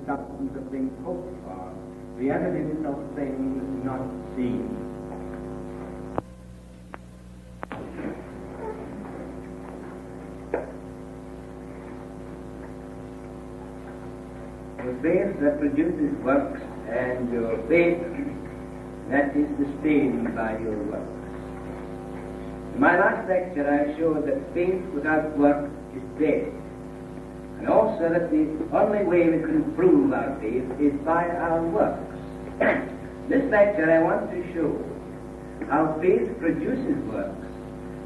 substance of things hoped for, the evidence of things not seen. Your faith that produces works, and your faith that is sustained by your works. In my last lecture I showed that faith without work is dead, and also that the only way we can prove our faith is by our works. This lecture I want to show how faith produces works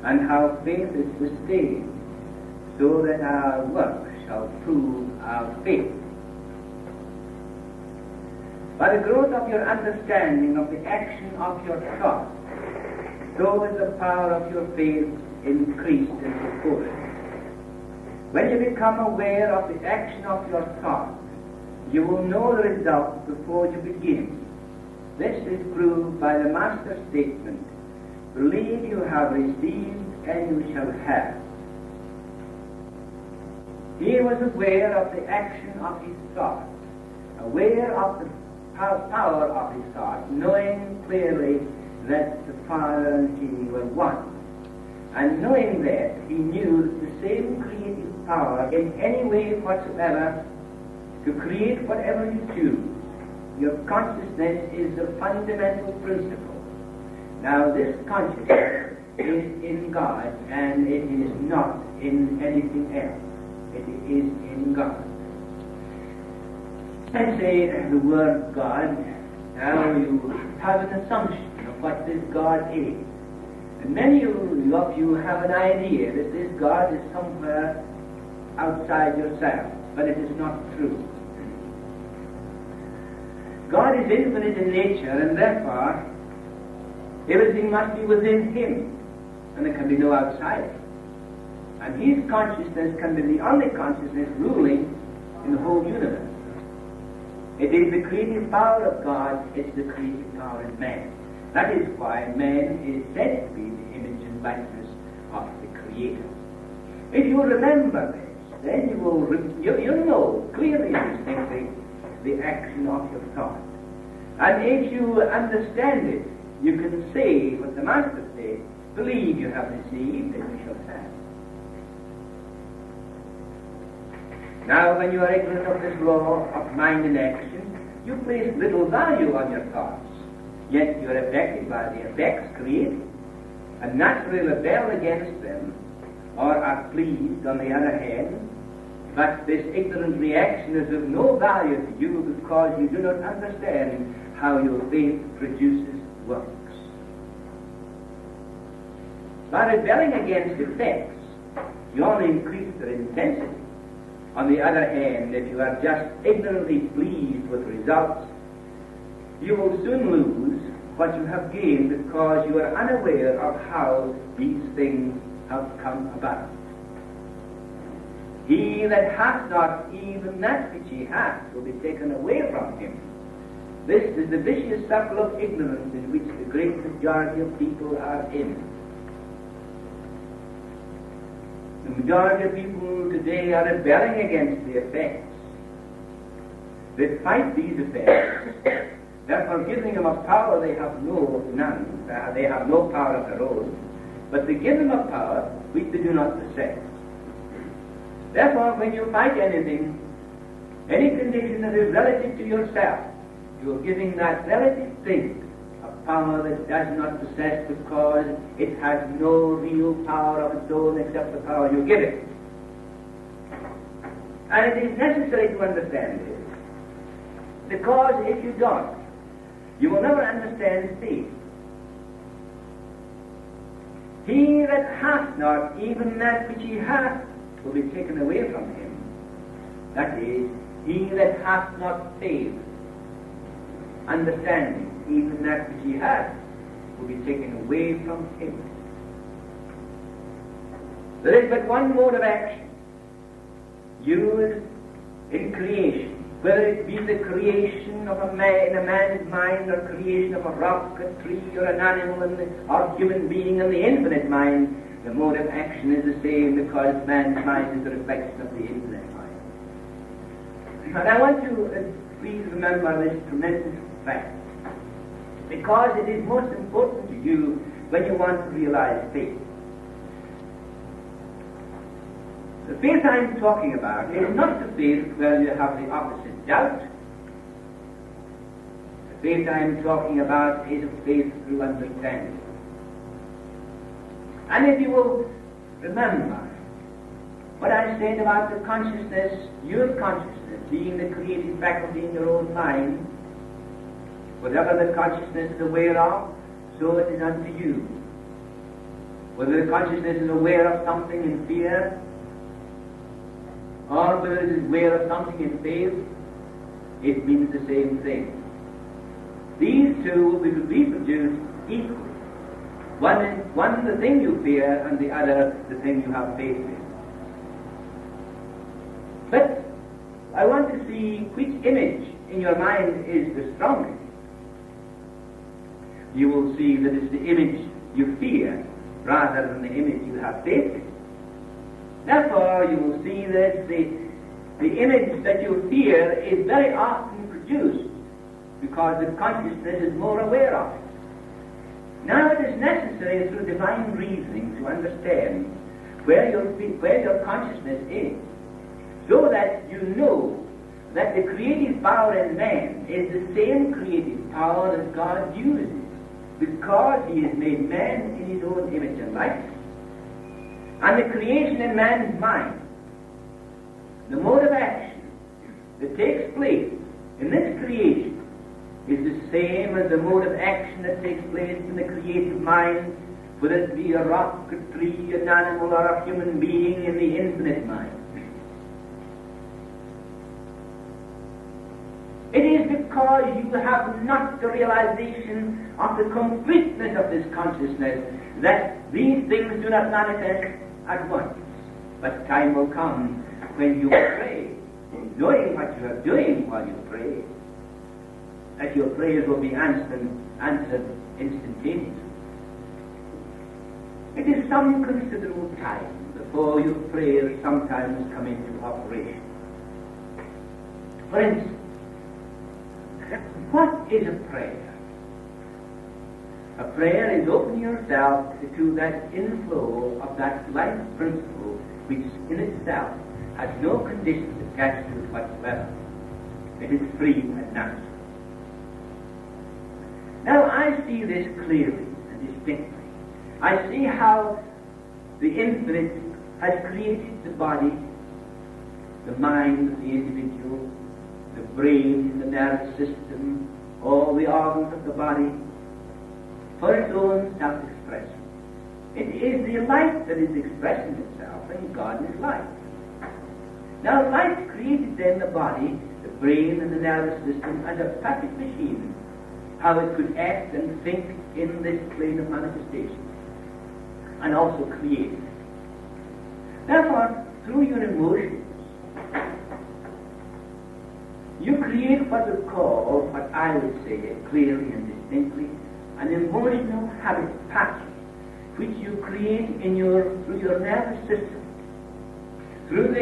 and how faith is sustained so that our works shall prove our faith. By the growth of your understanding of the action of your thought, so is the power of your faith increased in proportion. When you become aware of the action of your thought, you will know the result before you begin. This is proved by the Master's statement, "Believe you have received and you shall have." He was aware of the action of his thought, aware of the power of his thought, knowing clearly that the Father and he were one. And knowing that, he knew that the same creative power in any way whatsoever to create whatever you choose. Your consciousness is the fundamental principle. Now this consciousness is in God, and it is not in anything else. It is in God. I say the word God, now you have an assumption of what this God is. And many of you have an idea that this God is somewhere outside yourself, but it is not true. God is infinite in nature, and therefore everything must be within him, and there can be no outside. And his consciousness can be the only consciousness ruling in the whole universe. It is the creative power of God, it's the creative power in man. That is why man is said to be the image and likeness of the Creator. If you remember this, then you will you'll know clearly and distinctly the action of your thought. And if you understand it, you can say what the Master said, "Believe you have received and you shall have." Now, when you are ignorant of this law of mind and action, you place little value on your thoughts. Yet you are affected by the effects created, and naturally rebel against them, or are pleased on the other hand. But this ignorant reaction is of no value to you because you do not understand how your faith produces works. By rebelling against effects, you only increase their intensity. On the other hand, if you are just ignorantly pleased with results, you will soon lose what you have gained because you are unaware of how these things have come about. He that hath not even that which he hath will be taken away from him. This is the vicious circle of ignorance in which the great majority of people are in. The majority of people today are rebelling against the effects. They fight these effects. Therefore, giving them a power they have none. They have no power of their own. But they give them a power which they do not possess. Therefore, when you fight anything, any condition that is relative to yourself, you are giving that relative thing a power that does not possess because it has no real power of its own except the power you give it. And it is necessary to understand this, because if you don't, you will never understand faith. He that hath not even that which he hath will be taken away from him. That is, he that hath not faith, understanding, even that which he hath will be taken away from him. There is but one mode of action used in creation, whether it be the creation of a man in a man's mind, or creation of a rock, a tree, or an animal, or human being in the infinite mind. The mode of action is the same because man's mind is a reflection of the infinite mind. And I want to please remember this tremendous fact, because it is most important to you when you want to realize faith. The faith I'm talking about is not the faith where you have the opposite doubt. The faith I'm talking about is a faith through understanding. And if you will remember what I said about the consciousness, your consciousness being the creative faculty in your own mind, whatever the consciousness is aware of, so it is unto you. Whether the consciousness is aware of something in fear, or whether it is aware of something in faith, it means the same thing. These two will be reproduced equally. One the thing you fear, and the other the thing you have faith in. But I want to see which image in your mind is the strongest. You will see that it's the image you fear rather than the image you have faith in. Therefore, you will see that the image that you fear is very often produced because the consciousness is more aware of it. Now it is necessary through divine reasoning to understand where your consciousness is, so that you know that the creative power in man is the same creative power that God uses, because he has made man in his own image and likeness. And the creation in man's mind, the mode of action that takes place in this creation, is the same as the mode of action that takes place in the creative mind, whether it be a rock, a tree, an animal, or a human being in the infinite mind. It is because you have not the realization of the completeness of this consciousness that these things do not manifest at once. But time will come when you pray, knowing what you are doing while you pray, that your prayers will be answered instantaneously. It is some considerable time before your prayers sometimes come into operation. For instance, what is a prayer? A prayer is opening yourself to that inflow of that life principle which in itself has no conditions attached to it whatsoever. It is free and natural. Now I see this clearly and distinctly. I see how the infinite has created the body, the mind of the individual, the brain, the nervous system, all the organs of the body, for its own self-expression. It is the light that is expressing itself, and God is light. Now light created then the body, the brain, and the nervous system as a perfect machine, how it could act and think in this plane of manifestation, and also create. Therefore, through your emotions, you create what we call, what I would say clearly and distinctly, an emotional habit pattern, which you create through your nervous system, through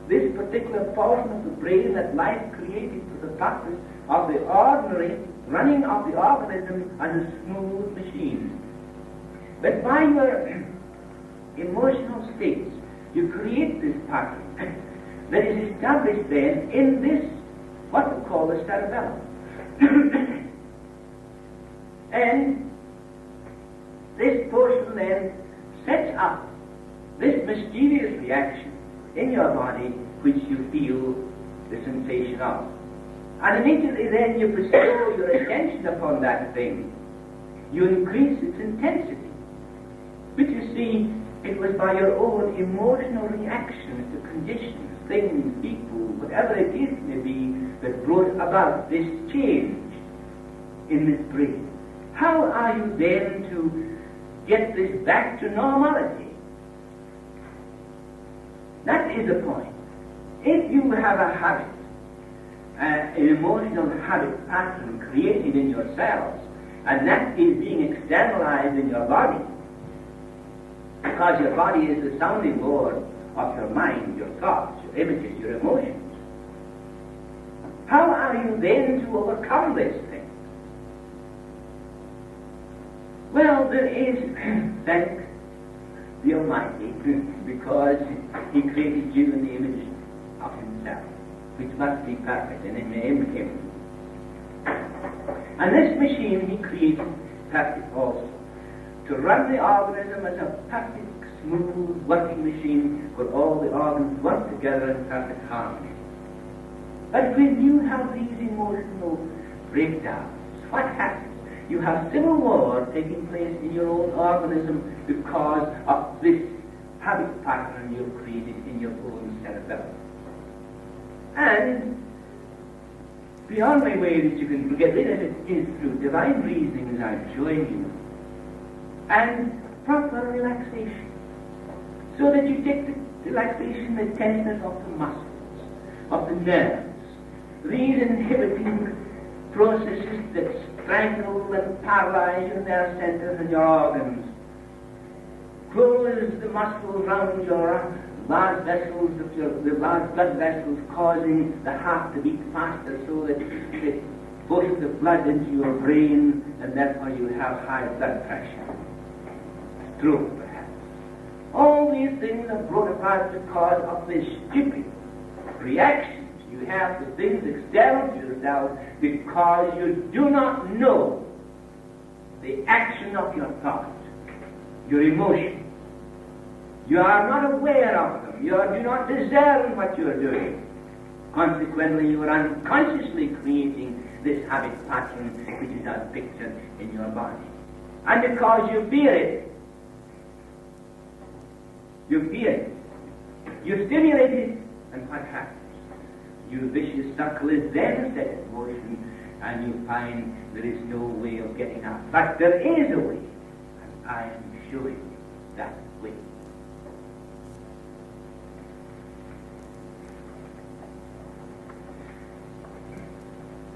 this particular portion of the brain that life created for the purpose of the ordinary running of the organism as a smooth machine. But by your emotional states, you create this pattern that is established then in this, what we call the cerebellum. And this portion then sets up this mysterious reaction in your body which you feel the sensation of. And immediately then you bestow your attention upon that thing. You increase its intensity. But you see, it was by your own emotional reactions to conditions, things, people, whatever it is may be, that brought about this change in this brain. How are you then to get this back to normality? That is the point. If you have a habit, an emotional habit pattern created in yourselves, and that is being externalized in your body, because your body is the sounding board of your mind, your thoughts, your images, your emotions. how are you then to overcome this thing? Well, there is, thank the Almighty, because He created you in the image of Himself, which must be perfect and in Him. And this machine He created perfect also, to run the organism as a perfect, smooth working machine where all the organs work together in perfect harmony. But when you have these emotional breakdowns, what happens? You have civil war taking place in your own organism because of this habit pattern you've created in your own cerebellum. And the only way that you can get rid of it is through divine reasoning, as I'm showing you, and proper relaxation, so that you take the relaxation, the tenseness of the muscles, of the nerves, these inhibiting processes that strangle and paralyze your nerve centers and your organs. Close the muscles around your large vessels, the large blood vessels, causing the heart to beat faster so that it pushes the blood into your brain, and therefore you have high blood pressure, stroke perhaps. All these things are brought about because of this stupid reaction you have to things external to yourself, because you do not know the action of your thought, your emotion. You are not aware of them. You do not discern what you are doing. Consequently, you are unconsciously creating this habit pattern which is as pictured in your body. And because you fear it, you stimulate it, and what happens? Your vicious circle is then set in motion, and you find there is no way of getting out. But there is a way, and I am showing you that way.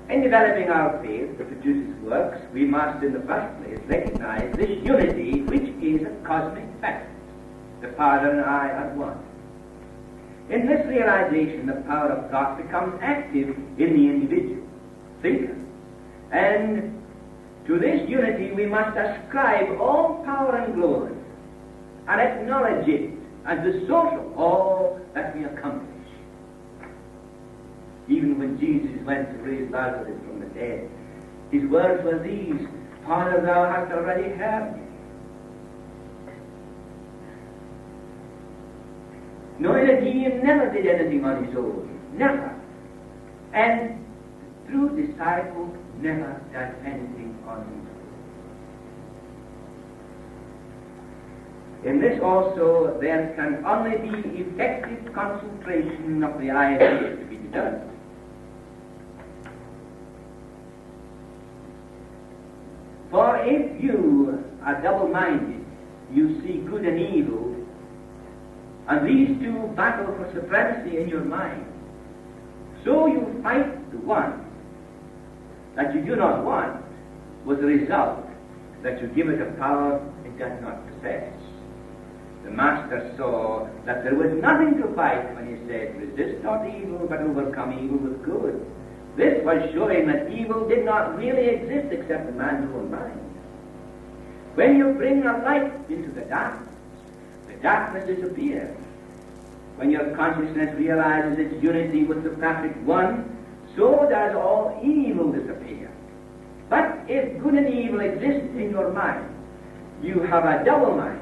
In developing our faith that produces works, we must in the first place recognize this unity which is a cosmic fact. The Father and I are one. In this realization, the power of thought becomes active in the individual thinker. And to this unity we must ascribe all power and glory and acknowledge it as the source of all that we accomplish. Even when Jesus went to raise Lazarus from the dead, his words were these: Father, thou hast already heard me. Knowing that he never did anything on his own, never. And true disciple never does anything on his own. In this also there can only be effective concentration of the idea to be done. For if you are double-minded, you see good and evil, and these two battle for supremacy in your mind, so you fight the one that you do not want, with the result that you give it a power it does not possess. The Master saw that there was nothing to fight when he said, resist not evil, but overcome evil with good. This was showing that evil did not really exist except in man's own mind. When you bring a light into the darkness disappears. When your consciousness realizes its unity with the perfect one, so does all evil disappear. But if good and evil exist in your mind, you have a double mind,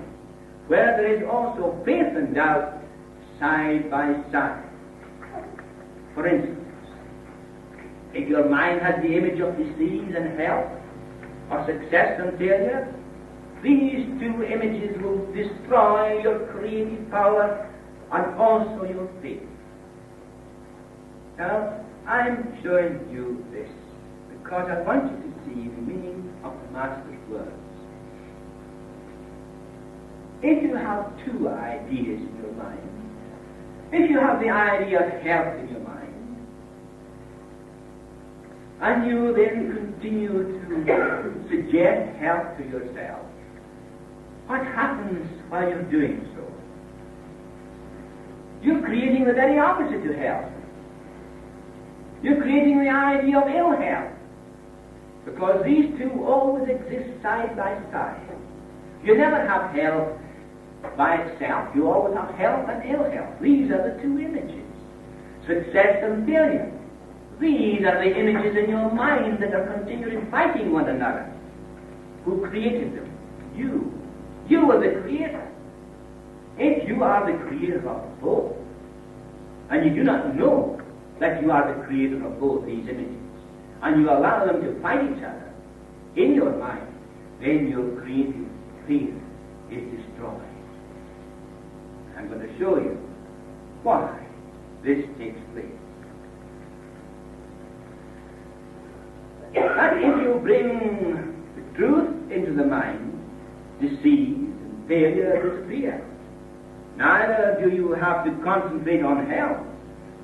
where there is also faith and doubt side by side. For instance, if your mind has the image of disease and health, or success and failure, these two images will destroy your creative power and also your faith. Now, I'm showing you this because I want you to see the meaning of the Master's words. If you have two ideas in your mind, if you have the idea of health in your mind, and you then continue to suggest health to yourself, what happens while you're doing so? You're creating the very opposite to health. You're creating the idea of ill health, because these two always exist side by side. You never have health by itself. You always have health and ill health. These are the two images. Success and failure. These are the images in your mind that are continually fighting one another. Who created them? You. You are the creator. If you are the creator of both, and you do not know that you are the creator of both these images, and you allow them to fight each other in your mind, then your creative faith is destroyed. I'm going to show you why this takes place. That if you bring the truth into the mind, disease and failure disappear. Neither do you have to concentrate on health,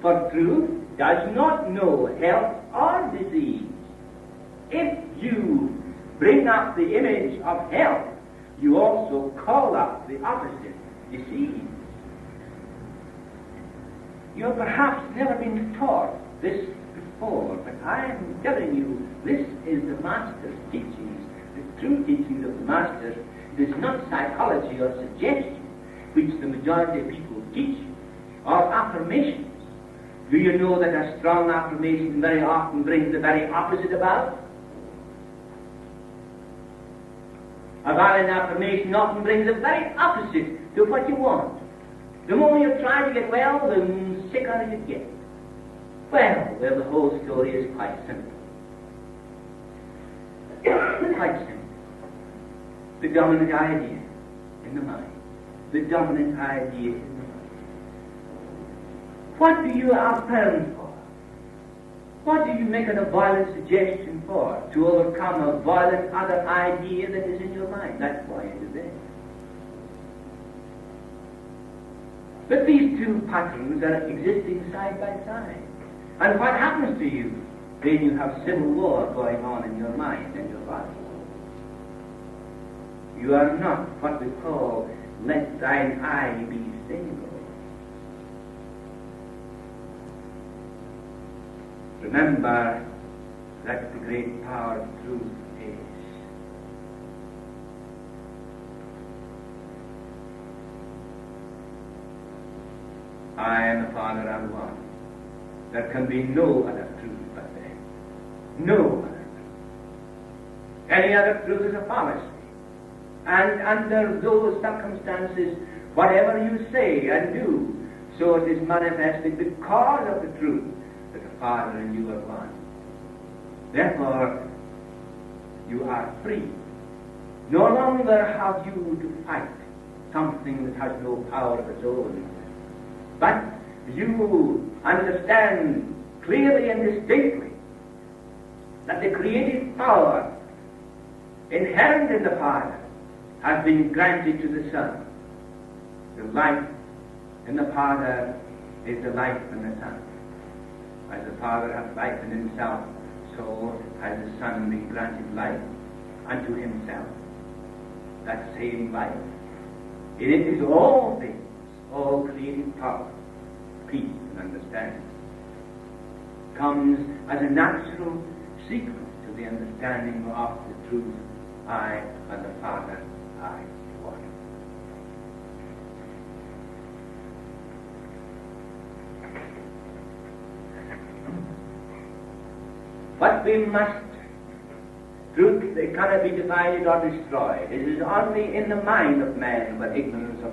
for truth does not know health or disease. If you bring up the image of health, you also call up the opposite, disease. You have perhaps never been taught this before, but I am telling you, this is the Master's teachings, the true teachings of the Master. It is not psychology or suggestion, which the majority of people teach, or affirmations. Do you know that a strong affirmation very often brings the very opposite about? A violent affirmation often brings the very opposite to what you want. The more you try to get well, the sicker you get. Well, the whole story is quite simple. Quite simple. The dominant idea in the mind. The dominant idea in the mind. What do you affirm for? What do you make it a violent suggestion for? To overcome a violent other idea that is in your mind. That's why it is there. But these two patterns are existing side by side. And what happens to you? Then you have civil war going on in your mind and your body. You are not what we call, let thine eye be single. Remember that the great power of truth is. I and the Father are one. There can be no other truth but that. No other truth. Any other truth is a fallacy. And under those circumstances, whatever you say and do, so it is manifested because of the truth that the Father and you are one. Therefore, you are free. No longer have you to fight something that has no power of its own. But you understand clearly and distinctly that the creative power inherent in the Father has been granted to the Son. The life in the Father is the life in the Son. As the Father hath life in himself, so has the Son been granted life unto himself. That same life. In it is all things, all creative power, peace and understanding. Comes as a natural sequence to the understanding of the truth, I and the Father, I one. But we must, truth cannot be divided or destroyed. It is only in the mind of man where ignorance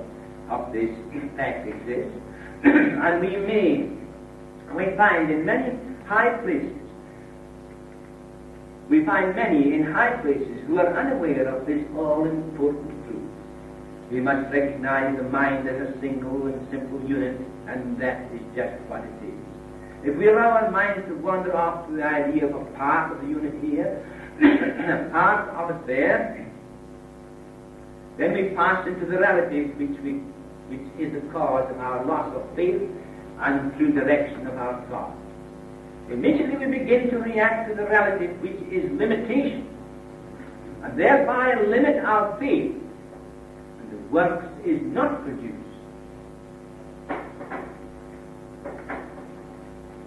of this fact exists. And we find in many high places, we find many in high places who are unaware of this all-important truth. We must recognize the mind as a single and simple unit, and that is just what it is. If we allow our minds to wander off to the idea of a part of the unit here, a part of it there, then we pass into the relative which is the cause of our loss of faith and true direction of our thought. Immediately we begin to react to the relative, which is limitation, and thereby limit our faith, and the works is not produced.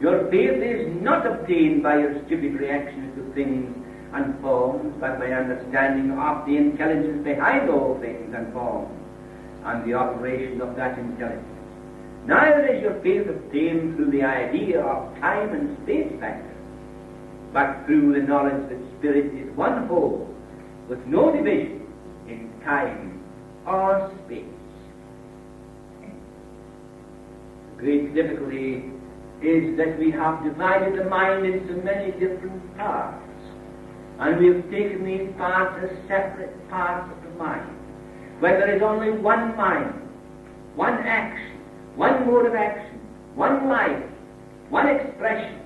Your faith is not obtained by your stupid reactions to things and forms, but by understanding of the intelligence behind all things and forms, and the operation of that intelligence. Neither is your faith obtained through the idea of time and space factor, but through the knowledge that spirit is one whole, with no division in time or space. The great difficulty is that we have divided the mind into many different parts, and we have taken these parts as separate parts of the mind, where there is only one mind, one action, one mode of action, one life, one expression.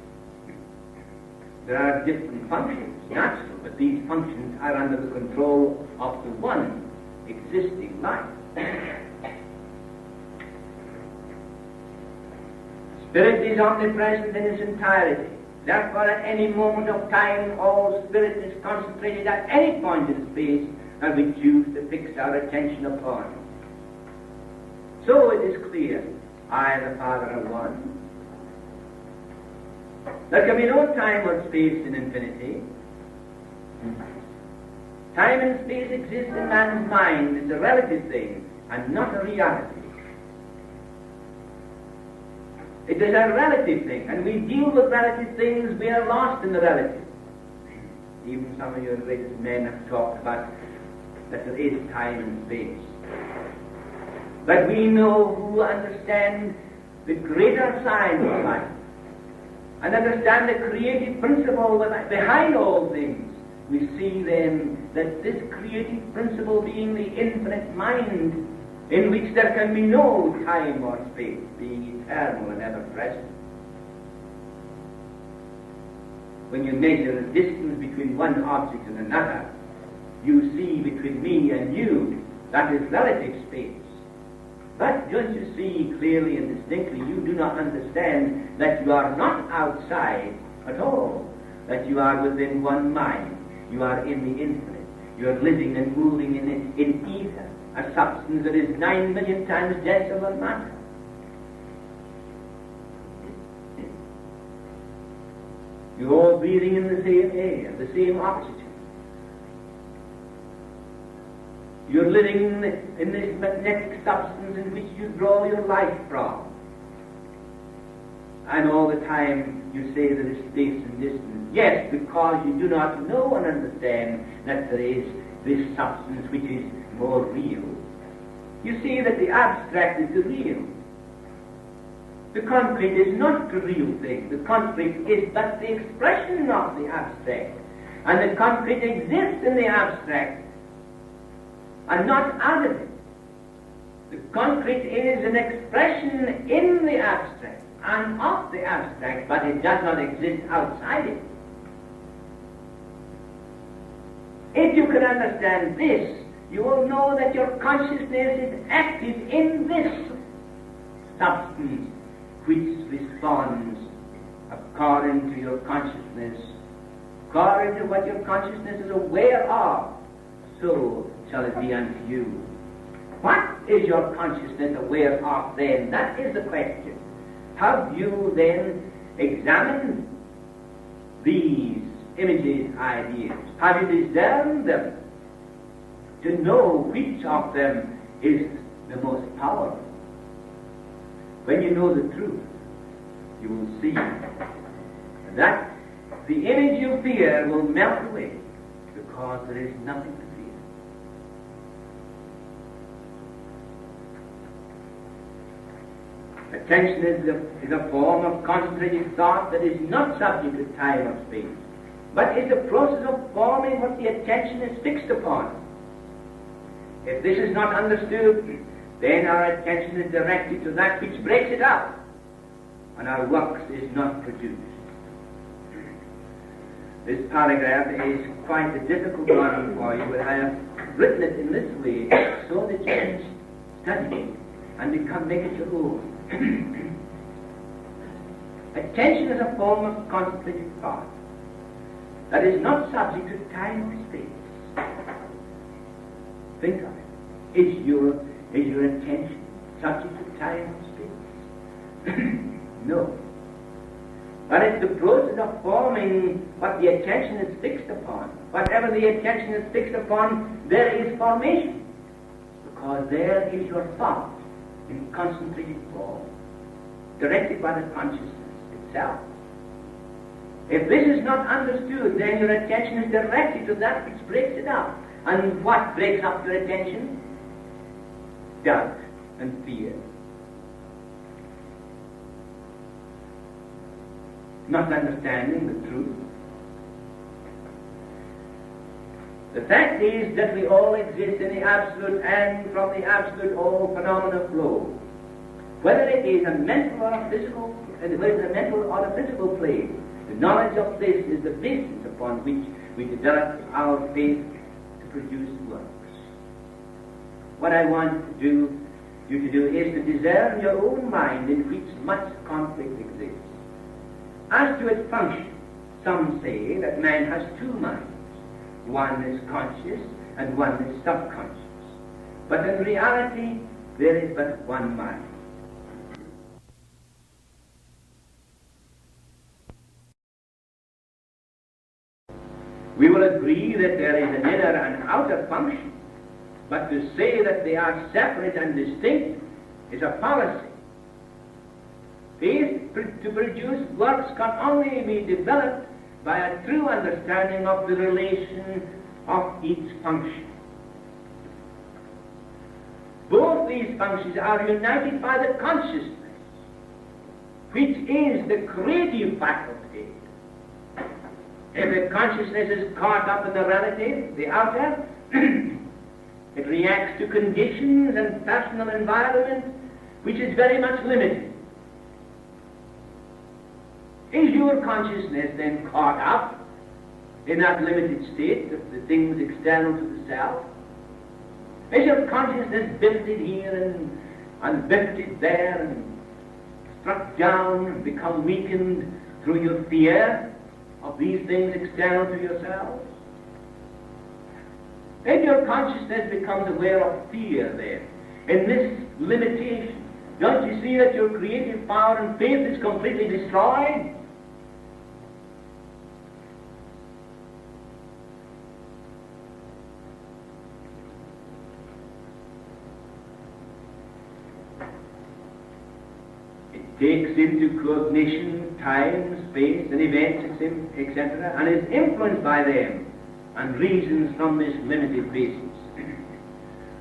There are different functions, natural, but these functions are under the control of the one existing life. Spirit is omnipresent in its entirety. Therefore, at any moment of time, all spirit is concentrated at any point in space that we choose to fix our attention upon. So it is clear, I and the Father are one. There can be no time or space in infinity. Time and space exist in man's mind as a relative thing and not a reality. It is a relative thing, and we deal with relative things, we are lost in the relative. Even some of your greatest men have talked about that there is time and space. But we know who understand the greater science of life and understand the creative principle behind all things. We see then that this creative principle being the infinite mind, in which there can be no time or space, being eternal and ever present. When you measure the distance between one object and another, you see between me and you, that is relative space. But don't you see clearly and distinctly, you do not understand that you are not outside at all, that you are within one mind, you are in the infinite, you are living and moving in ether, a substance that is 9 million times denser than matter. You're all breathing in the same air, the same oxygen. You're living in this magnetic substance in which you draw your life from. And all the time you say there is space and distance. Yes, because you do not know and understand that there is this substance which is more real. You see that the abstract is the real. The concrete is not the real thing. The concrete is but the expression of the abstract. And the concrete exists in the abstract and not out of it. The concrete is an expression in the abstract and of the abstract, but it does not exist outside it. If you can understand this, you will know that your consciousness is active in this substance which responds according to your consciousness, according to what your consciousness is aware of, so shall it be unto you. What is your consciousness aware of then? That is the question. Have you then examined these images, ideas? Have you discerned them to know which of them is the most powerful? When you know the truth, you will see that the image you fear will melt away, because there is nothing to fear. Attention is a form of concentrated thought that is not subject to time or space, but is the process of forming what the attention is fixed upon. If this is not understood, then our attention is directed to that which breaks it up, and our works is not produced. This paragraph is quite a difficult one for you, but I have written it in this way so that you can study it and make it your own. Attention is a form of concentrated thought that is not subject to time or space. Think of it. Is your attention subject to time or space? No. And it's the process of forming what the attention is fixed upon. Whatever the attention is fixed upon, there is formation. Because there is your thought in concentrated form, directed by the consciousness itself. If this is not understood, then your attention is directed to that which breaks it up. And what breaks up your attention? Doubt and fear. Not understanding the truth. The fact is that we all exist in the absolute, and from the absolute all phenomena flow. Whether it is a mental or a physical, whether it is a mental or a physical plane, the knowledge of this is the basis upon which we develop our faith to produce works. What I want you to do is to discern your own mind in which much conflict exists. As to its function, some say that man has two minds. One is conscious and one is subconscious. But in reality, there is but one mind. We will agree that there is an inner and outer function, but to say that they are separate and distinct is a fallacy. Faith to produce works can only be developed by a true understanding of the relation of each function. Both these functions are united by the consciousness, which is the creative faculty. If the consciousness is caught up in the relative, the outer, it reacts to conditions and personal environment, which is very much limited. Is your consciousness then caught up in that limited state of the things external to the self? Is your consciousness buffeted here and buffeted there and struck down and become weakened through your fear of these things external to yourselves? If your consciousness becomes aware of fear then, in this limitation, don't you see that your creative power and faith is completely destroyed? Takes into cognition time, space, and events, etc., and is influenced by them, and reasons from this limited basis.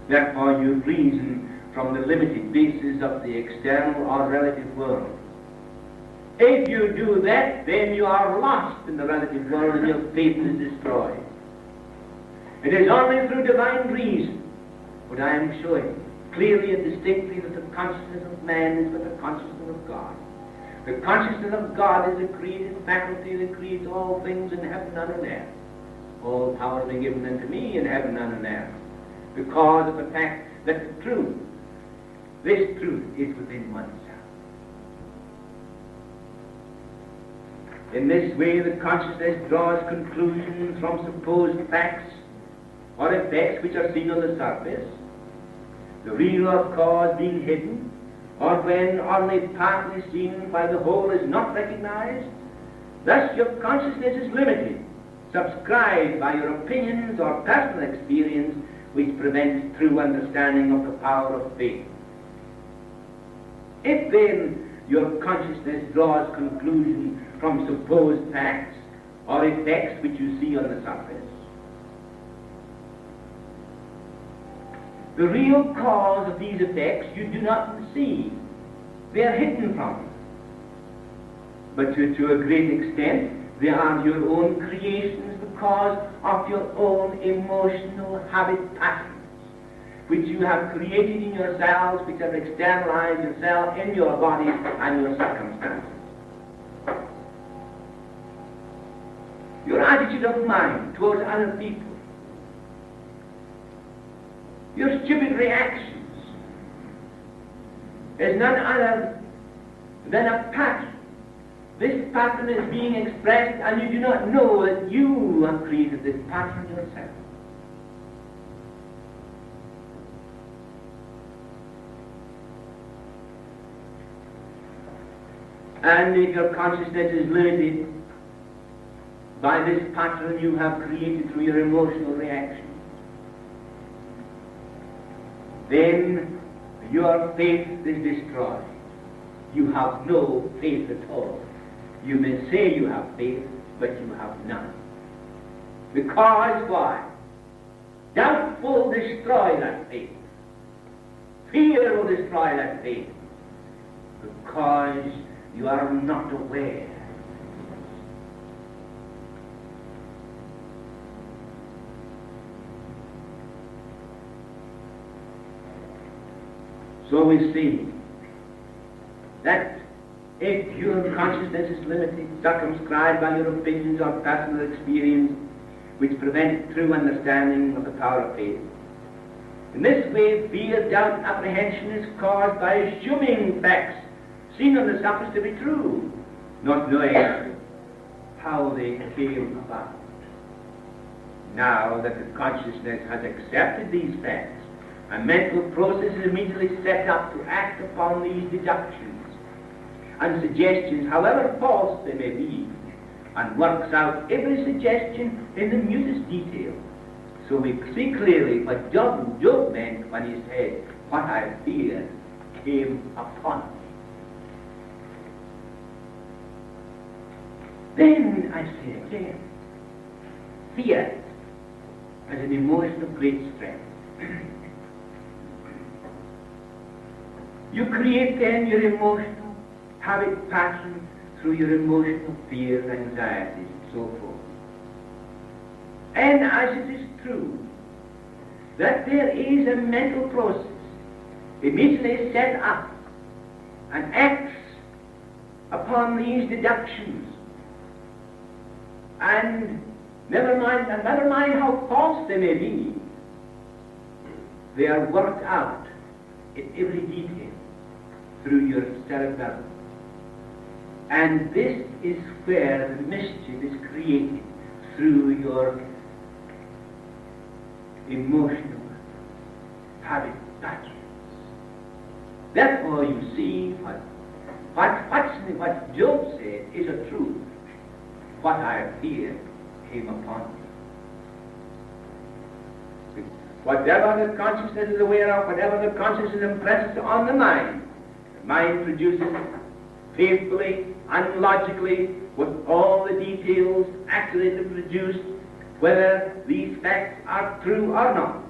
Therefore, you reason from the limited basis of the external or relative world. If you do that, then you are lost in the relative world and your faith is destroyed. It is only through divine reason what I am showing clearly and distinctly that the consciousness of man is but the consciousness of God. The consciousness of God is a creative faculty that creates all things in heaven and on earth. All power being given unto me in heaven and on earth, because of the fact that the truth, this truth, is within oneself. In this way, the consciousness draws conclusions from supposed facts or effects which are seen on the surface, the real cause being hidden, or when only partly seen while the whole is not recognized. Thus your consciousness is limited, subscribed by your opinions or personal experience, which prevents true understanding of the power of faith. If then your consciousness draws conclusions from supposed facts or effects which you see on the surface, the real cause of these effects you do not see. They are hidden from you. But to a great extent, they are your own creations because of your own emotional habit patterns, which you have created in yourselves, which have externalized yourself in your bodies and your circumstances. Your attitude of mind towards other people, your stupid reactions, is none other than a pattern. This pattern is being expressed, and you do not know that you have created this pattern yourself. And if your consciousness is limited by this pattern you have created through your emotional reaction, then your faith is destroyed. You have no faith at all. You may say you have faith, but you have none. Because why? Doubt will destroy that faith. Fear will destroy that faith. Because you are not aware. So we see that if your consciousness is limited, circumscribed by your opinions or personal experience, which prevent true understanding of the power of faith, in this way, fear, doubt, and apprehension is caused by assuming facts seen on the surface to be true, not knowing how they came about. Now that the consciousness has accepted these facts, a mental process is immediately set up to act upon these deductions and suggestions, however false they may be, and works out every suggestion in the minutest detail. So we see clearly what Job meant when he said, "What I feared came upon me." Then I say again, fear as an emotion of great strength. You create then your emotional habit pattern through your emotional fears, anxieties, and so forth. And as it is true that there is a mental process immediately set up and acts upon these deductions, and never mind how false they may be, they are worked out in every detail through your cerebellum. And this is where the mischief is created, through your emotional habit patterns. Therefore you see what Job said is a truth. What I feared came upon me. Whatever the consciousness is aware of, whatever the consciousness impresses on the mind produces faithfully and logically, with all the details accurately produced, whether these facts are true or not.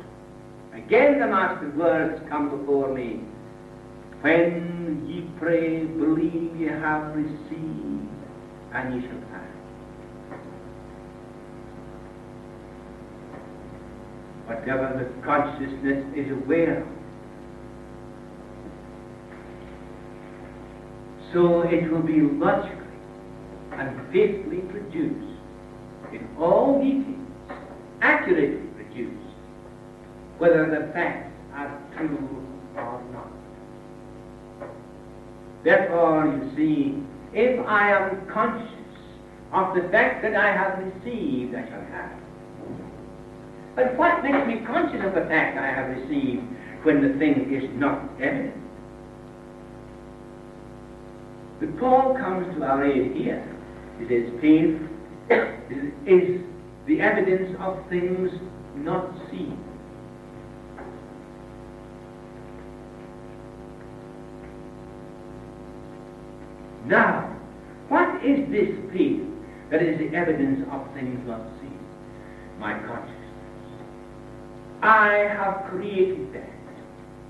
Again the Master's words come before me. When ye pray, believe ye have received, and ye shall have. Whatever the consciousness is aware of, so it will be logically and faithfully produced, in all details, accurately produced, whether the facts are true or not. Therefore, you see, if I am conscious of the fact that I have received, I shall have. But what makes me conscious of the fact I have received when the thing is not evident? But Paul comes to our aid here. He says, faith is the evidence of things not seen. Now, what is this faith that is the evidence of things not seen? My consciousness. I have created that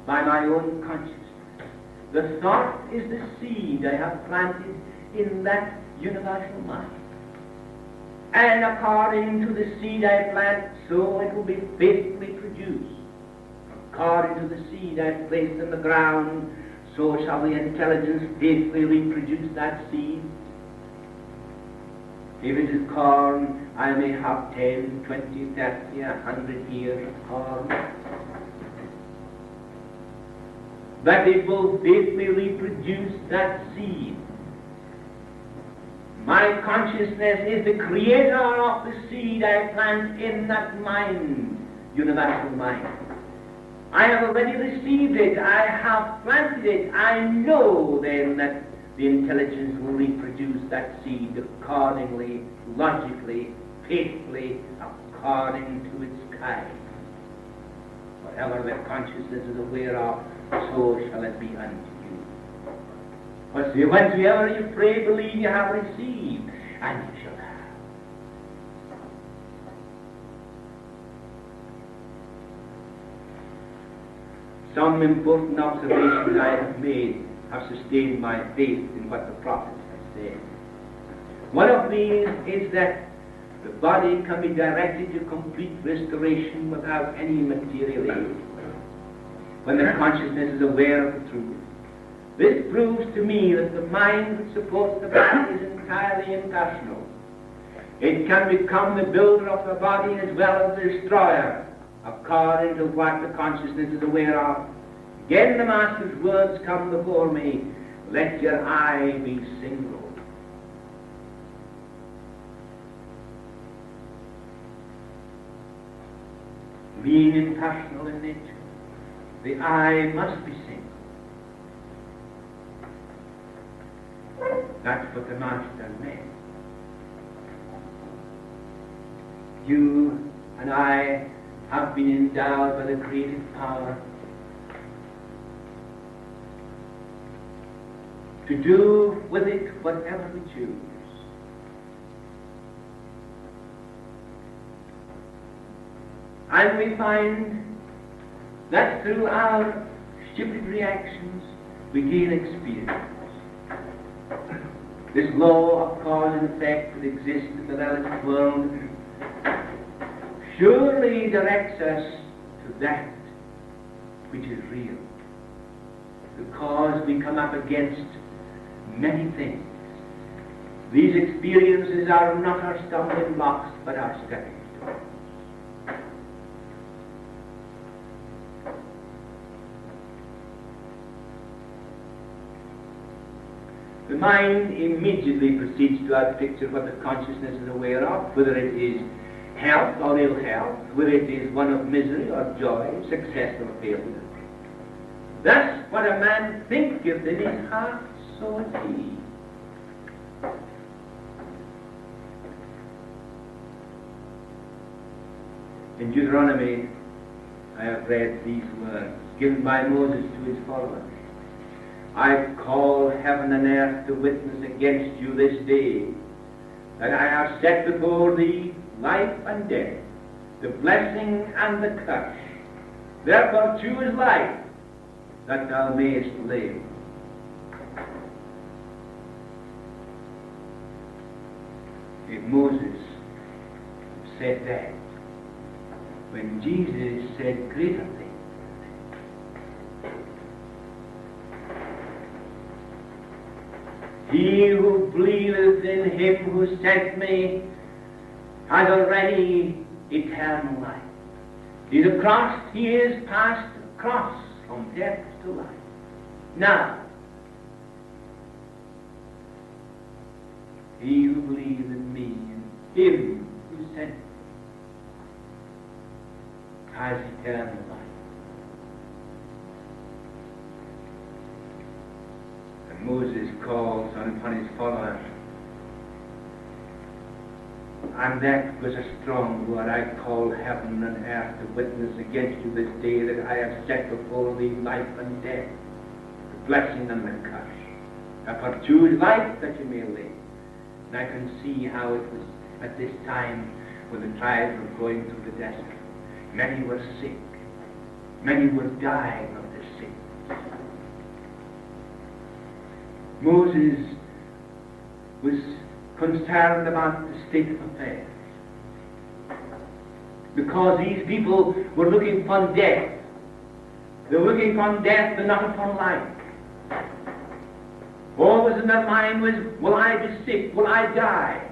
by my own consciousness. The thought is the seed I have planted in that universal mind. And according to the seed I plant, so it will be faithfully produced. According to the seed I place in the ground, so shall the intelligence faithfully reproduce that seed. If it is corn, I may have 10, 20, 30, 100 years of corn. But it will faithfully reproduce that seed. My consciousness is the creator of the seed I plant in that mind, universal mind. I have already received it. I have planted it. I know then that the intelligence will reproduce that seed accordingly, logically, faithfully, according to its kind. Whatever the consciousness is aware of, so shall it be unto you. Whatsoever you pray, believe you have received, and you shall have. Some important observations I have made have sustained my faith in what the prophets have said. One of these is that the body can be directed to complete restoration without any material aid, when the consciousness is aware of the truth. This proves to me that the mind which supports the body is entirely impersonal. It can become the builder of the body as well as the destroyer, according to what the consciousness is aware of. Again the Master's words come before me, let your eye be single. Being impersonal in nature, the eye must be single. That's what the Master meant. You and I have been endowed by the creative power to do with it whatever we choose. And we find that through our stupid reactions we gain experience. This law of cause and effect that exists in the relative world surely directs us to that which is real, because we come up against many things. These experiences are not our stumbling blocks, but our stepping stones. The mind immediately proceeds to outpicture what the consciousness is aware of, whether it is health or ill health, whether it is one of misery or joy, success or failure. Thus, what a man thinketh in his heart, so is he. In Deuteronomy, I have read these words given by Moses to his followers. I call heaven and earth to witness against you this day, that I have set before thee life and death, the blessing and the curse. Therefore choose life, that thou mayest live. If Moses said that, when Jesus said greater things, he who believeth in him who sent me has already eternal life. He is passed across from death to life. Now, he who believes in me and him who sent me has eternal life. And Moses calls upon his followers, and that was a strong word. I call heaven and earth to witness against you this day that I have set before thee life and death, the blessing and the curse. Therefore choose life that you may live. And I can see how it was at this time when the tribes were going through the desert. Many were sick. Many were dying of the sickness. Moses was concerned about the state of affairs, because these people were looking upon death. They were looking upon death and not upon life. All was in their mind was, will I be sick? Will I die?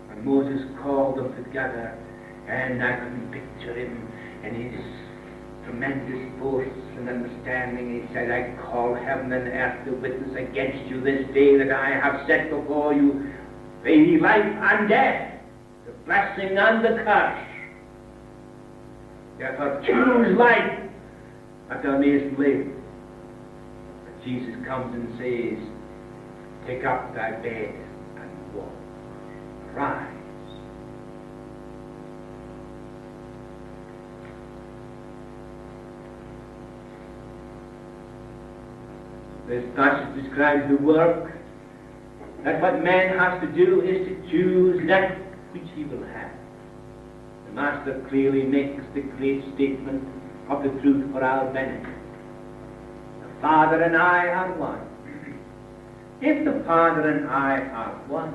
And Moses called them together, and I can picture him in his tremendous force and understanding. He said, I call heaven and earth to witness against you this day that I have set before you the life and death, the blessing and the curse. Therefore choose life that thou mayest live. Jesus comes and says, take up thy bed and walk. Rise. This passage describes the work that what man has to do is to choose that which he will have. The Master clearly makes the great statement of the truth for our benefit. The Father and I are one. If the Father and I are one,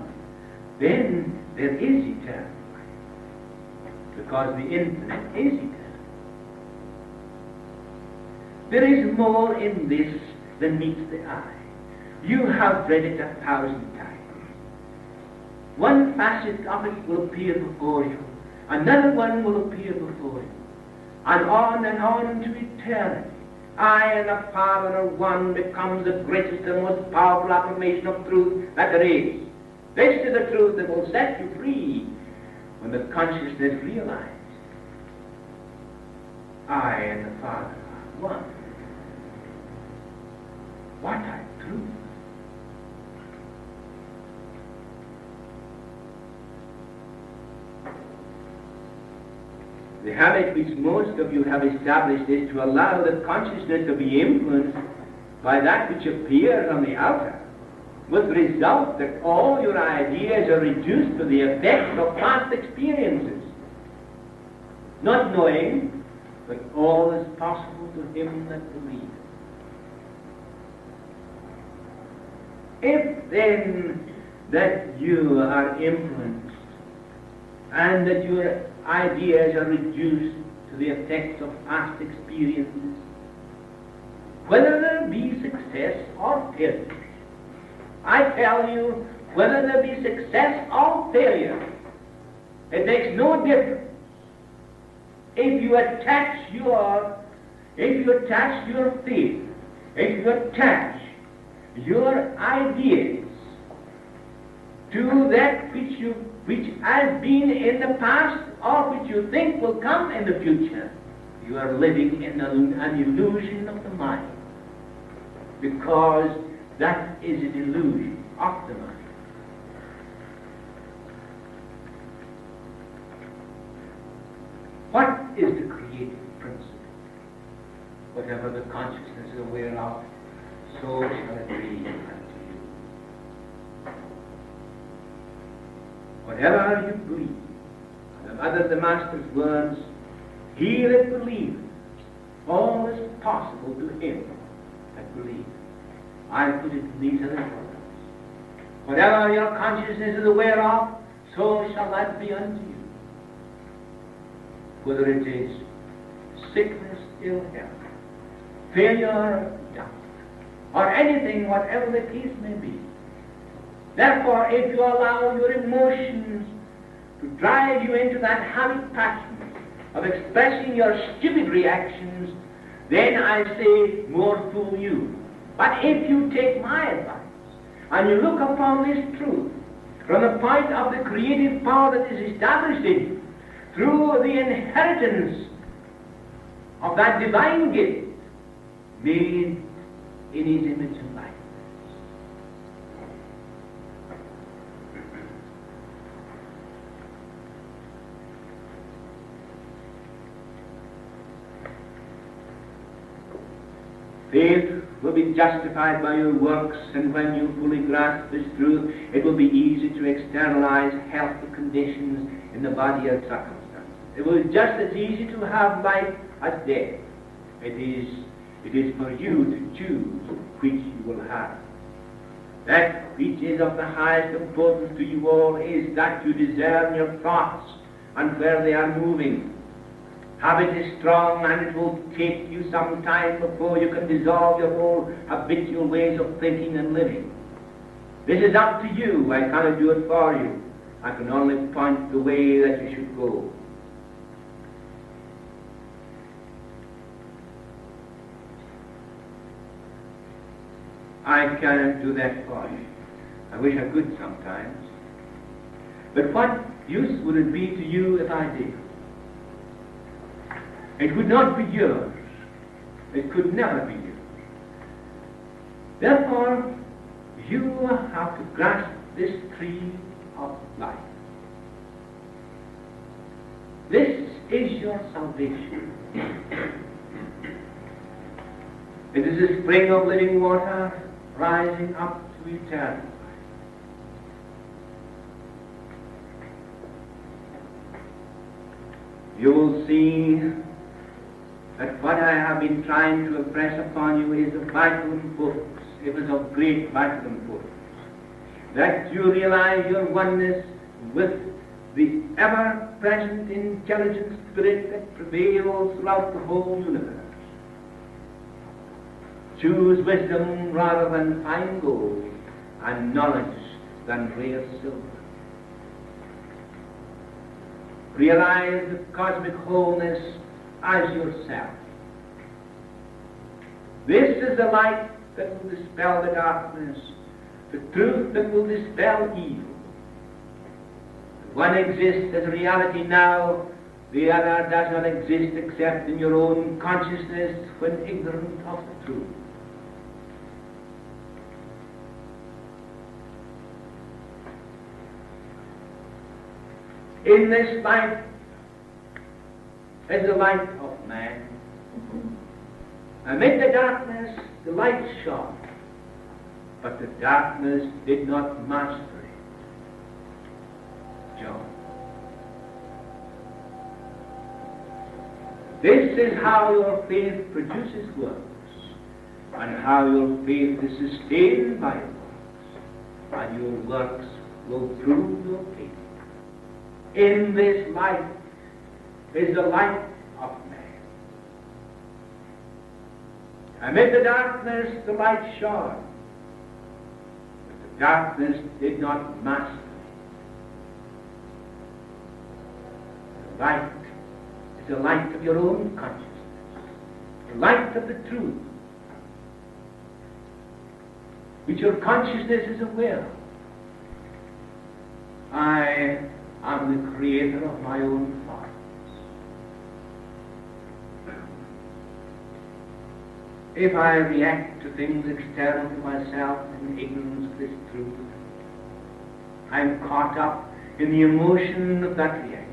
then there is eternal life, because the infinite is eternal. There is more in this than meets the eye. You have read it 1,000 times. One facet of it will appear before you. Another one will appear before you. And on to eternity. I and the Father are one becomes the greatest and most powerful affirmation of truth that there is. This is the truth that will set you free when the consciousness realizes I and the Father are one. What a truth! The habit which most of you have established is to allow the consciousness to be influenced by that which appears on the outer, with the result that all your ideas are reduced to the effects of past experiences, not knowing that all is possible to him that believes. If then that you are influenced and that your ideas are reduced to the effects of past experiences, whether there be success or failure, I tell you, whether there be success or failure, it makes no difference. If you attach your faith, if you attach your ideas to that which has been in the past or which you think will come in the future, you are living in an illusion of the mind, because that is an illusion of the mind. What is the creative principle? Whatever the consciousness is aware of, so shall it be unto you. Whatever you believe, and other the Master's words, he that believeth, all is possible to him that believeth. I put it in these other words. Whatever your consciousness is aware of, so shall that be unto you. Whether it is sickness, ill health, failure, doubt, or anything, whatever the case may be. Therefore, if you allow your emotions to drive you into that habit passion of expressing your stupid reactions, then I say, more fool you. But if you take my advice, and you look upon this truth from the point of the creative power that is established in you, through the inheritance of that divine gift, made in his image and likeness. Faith will be justified by your works, and when you fully grasp this truth, it will be easy to externalize healthy conditions in the body and circumstances. It will be just as easy to have life as death. It is for you to choose which you will have. That which is of the highest importance to you all is that you discern your thoughts and where they are moving. Habit is strong, and it will take you some time before you can dissolve your whole habitual ways of thinking and living. This is up to you. I cannot do it for you. I can only point the way that you should go. I cannot do that for you. I wish I could sometimes. But what use would it be to you if I did? It would not be yours. It could never be yours. Therefore, you have to grasp this tree of life. This is your salvation. It is a spring of living water rising up to eternity. You will see that what I have been trying to impress upon you is of vital importance. It is of great vital importance. That you realize your oneness with the ever-present intelligent spirit that prevails throughout the whole universe. Choose wisdom rather than fine gold, and knowledge than rare silver. Realize the cosmic wholeness as yourself. This is the light that will dispel the darkness, the truth that will dispel evil. One exists as a reality now, the other does not exist except in your own consciousness when ignorant of the truth. In this light is the light of man. Amid the darkness, the light shone, but the darkness did not master it. John. This is how your faith produces works, and how your faith is sustained by works, and your works will prove your faith. In this light is the light of man. Amid the darkness, the light shone, but the darkness did not master it. The light is the light of your own consciousness, the light of the truth, which your consciousness is aware of. I am the creator of my own thoughts. If I react to things external to myself in ignorance of this truth, I am caught up in the emotion of that reaction.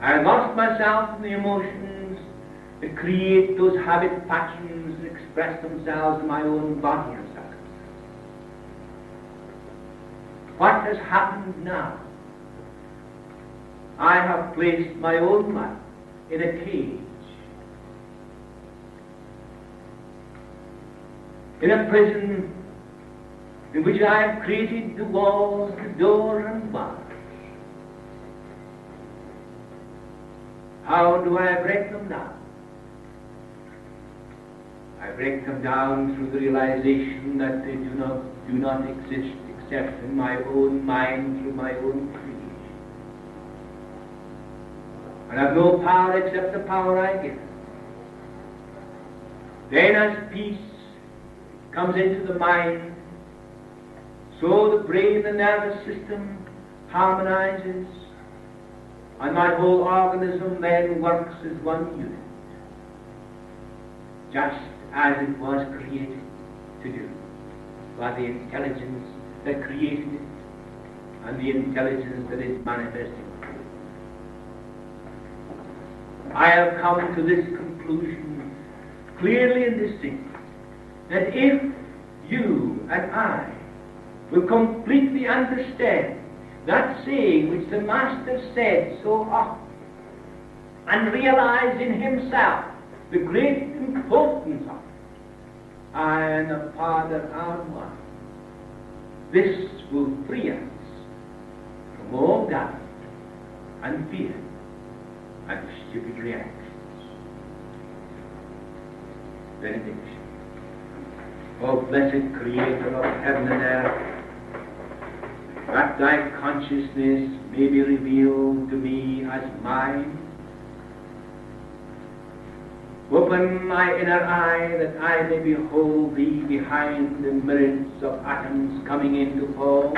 I have lost myself in the emotions that create those habit patterns that express themselves in my own body and circumstances. What has happened now? I have placed my own life in a cage, in a prison in which I have created the walls, the doors and bars. How do I break them down? I break them down through the realization that they do not exist except in my own mind through my own creation. And I have no power except the power I give. Then as peace comes into the mind, so the brain and nervous system harmonizes, and my whole organism then works as one unit, just as it was created to do by the intelligence that created it and the intelligence that is manifesting. I have come to this conclusion clearly and distinctly, that if you and I will completely understand that saying which the Master said so often, and realize in himself the great importance of it, I and the Father are one, this will free us from all doubt and fear and stupid reactions. Benediction. O blessed Creator of heaven and earth, that thy consciousness may be revealed to me as mine. Open my inner eye that I may behold thee behind the myriads of atoms coming into form.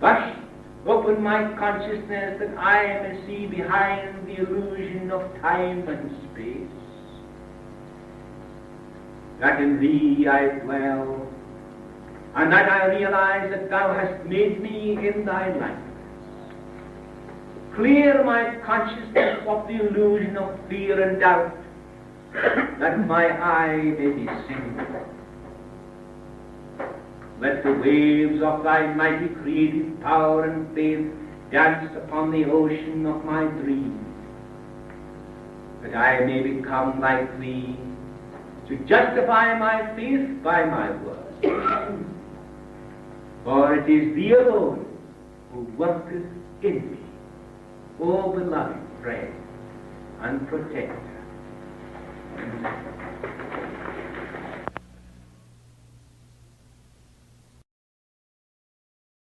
First, open open my consciousness that I may see behind the illusion of time and space, that in thee I dwell, and that I realize that thou hast made me in thy likeness. Clear my consciousness of the illusion of fear and doubt, that my eye may be single. Let the waves of thy mighty creative power and faith dance upon the ocean of my dreams, that I may become like thee, to justify my faith by my words. For it is thee alone who worketh in me, O beloved friend and protector.